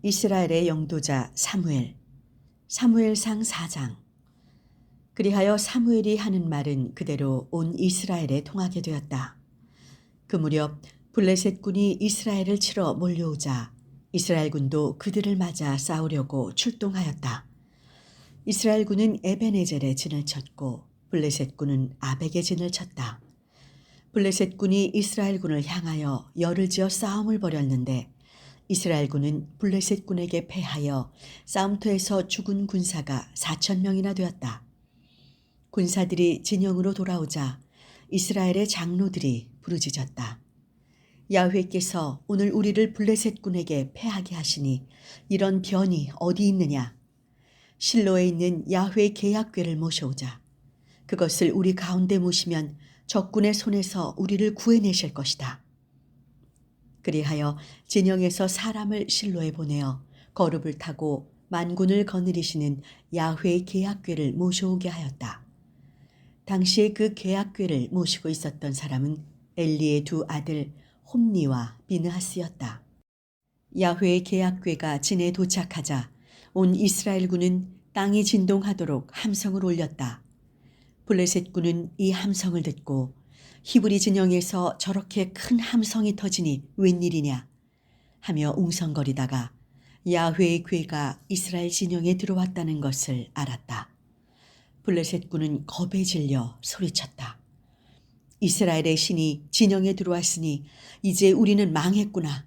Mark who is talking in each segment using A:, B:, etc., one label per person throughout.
A: 이스라엘의 영도자 사무엘상 4장. 그리하여 사무엘이 하는 말은 그대로 온 이스라엘에 통하게 되었다. 그 무렵 블레셋 군이 이스라엘을 치러 몰려오자 이스라엘 군도 그들을 맞아 싸우려고 출동하였다. 이스라엘 군은 에벤에젤에 진을 쳤고 블레셋 군은 아벡에 진을 쳤다. 블레셋 군이 이스라엘 군을 향하여 열을 지어 싸움을 벌였는데 이스라엘 군은 블레셋 군에게 패하여 싸움터에서 죽은 군사가 4,000명이나 되었다. 군사들이 진영으로 돌아오자 이스라엘의 장로들이 부르짖었다. 야훼께서 오늘 우리를 블레셋 군에게 패하게 하시니 이런 변이 어디 있느냐? 실로에 있는 야훼 계약궤를 모셔오자. 그것을 우리 가운데 모시면 적군의 손에서 우리를 구해내실 것이다. 그리하여 진영에서 사람을 실로에 보내어 거룹을 타고 만군을 거느리시는 야훼 계약궤를 모셔오게 하였다. 당시에 그 계약궤를 모시고 있었던 사람은 엘리의 두 아들 홈니와 비느하스였다. 야훼 계약궤가 진에 도착하자 온 이스라엘 군은 땅이 진동하도록 함성을 올렸다. 블레셋 군은 이 함성을 듣고 히브리 진영에서 저렇게 큰 함성이 터지니 웬일이냐 하며 웅성거리다가 야훼의 궤가 이스라엘 진영에 들어왔다는 것을 알았다. 블레셋 군은 겁에 질려 소리쳤다. 이스라엘의 신이 진영에 들어왔으니 이제 우리는 망했구나.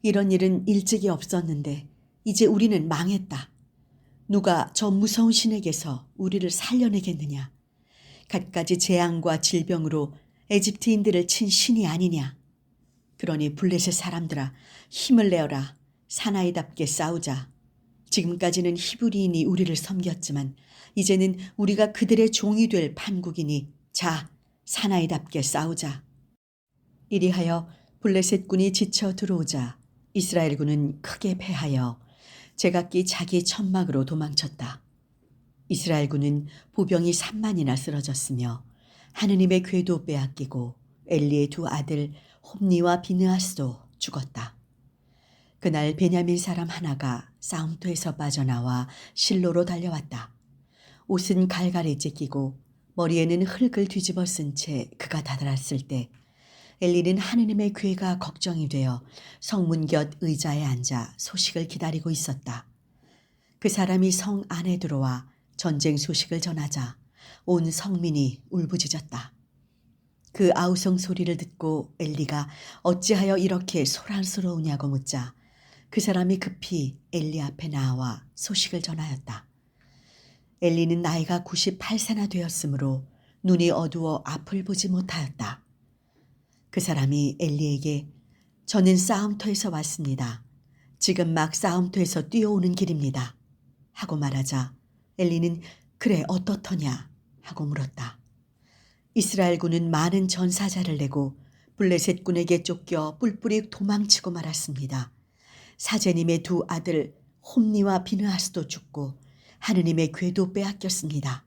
A: 이런 일은 일찍이 없었는데 이제 우리는 망했다. 누가 저 무서운 신에게서 우리를 살려내겠느냐. 갖가지 재앙과 질병으로 에집트인들을 친 신이 아니냐. 그러니 블레셋 사람들아 힘을 내어라. 사나이답게 싸우자. 지금까지는 히브리인이 우리를 섬겼지만 이제는 우리가 그들의 종이 될 판국이니 자 사나이답게 싸우자. 이리하여 블레셋 군이 지쳐 들어오자 이스라엘 군은 크게 패하여 제각기 자기 천막으로 도망쳤다. 이스라엘 군은 보병이 3만이나 쓰러졌으며 하느님의 궤도 빼앗기고 엘리의 두 아들 홈니와 비느하스도 죽었다. 그날 베냐민 사람 하나가 싸움터에서 빠져나와 실로로 달려왔다. 옷은 갈갈이 찢기고 머리에는 흙을 뒤집어 쓴 채 그가 다다랐을 때 엘리는 하느님의 궤가 걱정이 되어 성문 곁 의자에 앉아 소식을 기다리고 있었다. 그 사람이 성 안에 들어와 전쟁 소식을 전하자 온 성민이 울부짖었다. 그 아우성 소리를 듣고 엘리가 어찌하여 이렇게 소란스러우냐고 묻자 그 사람이 급히 엘리 앞에 나와 소식을 전하였다. 엘리는 나이가 98세나 되었으므로 눈이 어두워 앞을 보지 못하였다. 그 사람이 엘리에게 저는 싸움터에서 왔습니다. 지금 막 싸움터에서 뛰어오는 길입니다. 하고 말하자 엘리는 그래 어떻더냐 하고 물었다. 이스라엘 군은 많은 전사자를 내고 블레셋 군에게 쫓겨 뿔뿔이 도망치고 말았습니다. 사제님의 두 아들 홈니와 비느하스도 죽고 하느님의 궤도 빼앗겼습니다.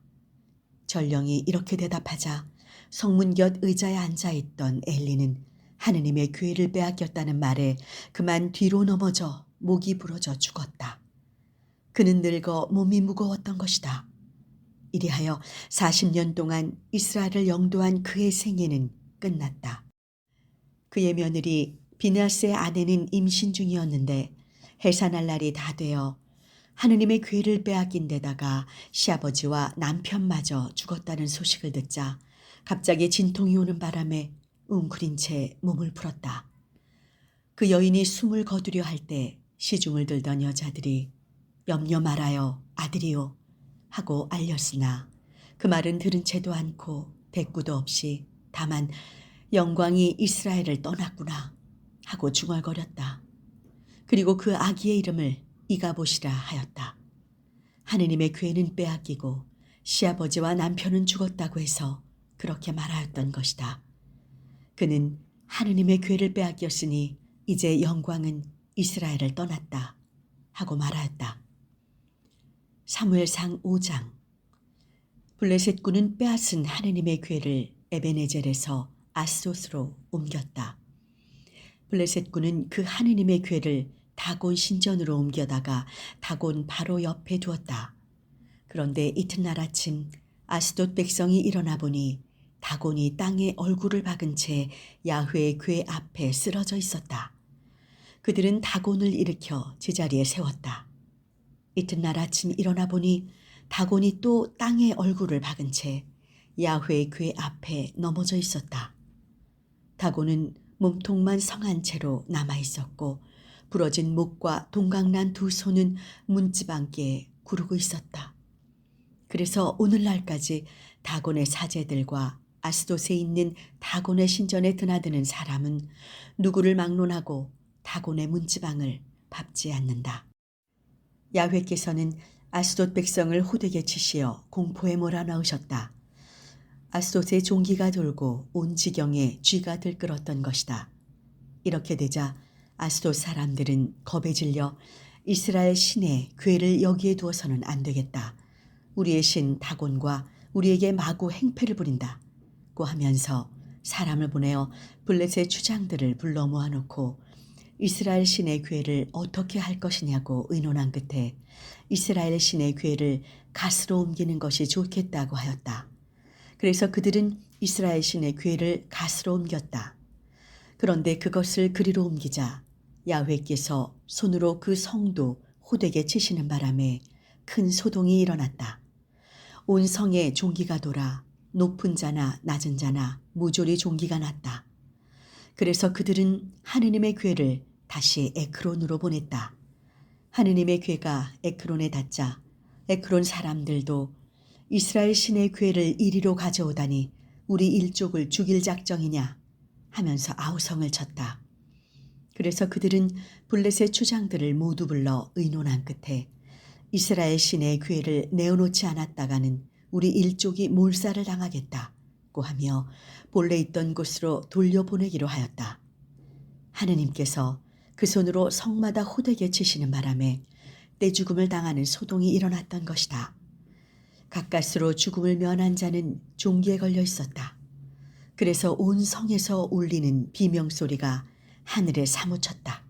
A: 전령이 이렇게 대답하자 성문 곁 의자에 앉아있던 엘리는 하느님의 궤를 빼앗겼다는 말에 그만 뒤로 넘어져 목이 부러져 죽었다. 그는 늙어 몸이 무거웠던 것이다. 이리하여 40년 동안 이스라엘을 영도한 그의 생애는 끝났다. 그의 며느리 비느하스의 아내는 임신 중이었는데 해산할 날이 다 되어 하느님의 궤를 빼앗긴 데다가 시아버지와 남편마저 죽었다는 소식을 듣자 갑자기 진통이 오는 바람에 웅크린 채 몸을 풀었다. 그 여인이 숨을 거두려 할 때 시중을 들던 여자들이 염려 말아요 아들이요 하고 알렸으나 그 말은 들은 채도 않고 대꾸도 없이 다만 영광이 이스라엘을 떠났구나 하고 중얼거렸다. 그리고 그 아기의 이름을 이가봇이라 하였다. 하느님의 궤는 빼앗기고 시아버지와 남편은 죽었다고 해서 그렇게 말하였던 것이다. 그는 하느님의 궤를 빼앗겼으니 이제 영광은 이스라엘을 떠났다 하고 말하였다. 사무엘상 5장. 블레셋 군은 빼앗은 하느님의 궤를 에벤에젤에서 아스돗으로 옮겼다. 블레셋 군은 그 하느님의 궤를 다곤 신전으로 옮겨다가 다곤 바로 옆에 두었다. 그런데 이튿날 아침 아스돗 백성이 일어나 보니 다곤이 땅에 얼굴을 박은 채 야훼의 궤 앞에 쓰러져 있었다. 그들은 다곤을 일으켜 제자리에 세웠다. 이튿날 아침 일어나 보니 다곤이 또 땅에 얼굴을 박은 채 야훼의 궤 앞에 넘어져 있었다. 다곤은 몸통만 성한 채로 남아 있었고 부러진 목과 동강난 두 손은 문집 안개에 구르고 있었다. 그래서 오늘날까지 다곤의 사제들과 아스돗에 있는 다곤의 신전에 드나드는 사람은 누구를 막론하고 다곤의 문지방을 밟지 않는다. 야훼께서는 아스돗 백성을 호되게 치시어 공포에 몰아넣으셨다. 아스돗의 종기가 돌고 온 지경에 쥐가 들끓었던 것이다. 이렇게 되자 아스돗 사람들은 겁에 질려 이스라엘 신의 궤를 여기에 두어서는 안 되겠다. 우리의 신 다곤과 우리에게 마구 행패를 부린다고 하면서 사람을 보내어 블레셋 추장들을 불러 모아놓고 이스라엘 신의 궤를 어떻게 할 것이냐고 의논한 끝에 이스라엘 신의 궤를 갓으로 옮기는 것이 좋겠다고 하였다. 그래서 그들은 이스라엘 신의 궤를 갓으로 옮겼다. 그런데 그것을 그리로 옮기자 야훼께서 손으로 그 성도 호되게 치시는 바람에 큰 소동이 일어났다. 온 성에 종기가 돌아 높은 자나 낮은 자나 무조리 종기가 났다. 그래서 그들은 하느님의 궤를 다시 에크론으로 보냈다. 하느님의 궤가 에크론에 닿자 에크론 사람들도 이스라엘 신의 궤를 이리로 가져오다니 우리 일족을 죽일 작정이냐 하면서 아우성을 쳤다. 그래서 그들은 블레셋 추장들을 모두 불러 의논한 끝에 이스라엘 신의 궤를 내어놓지 않았다가는 우리 일족이 몰살을 당하겠다고 하며 본래 있던 곳으로 돌려보내기로 하였다. 하느님께서 그 손으로 성마다 호되게 치시는 바람에 떼죽음을 당하는 소동이 일어났던 것이다. 가까스로 죽음을 면한 자는 종기에 걸려 있었다. 그래서 온 성에서 울리는 비명소리가 하늘에 사무쳤다.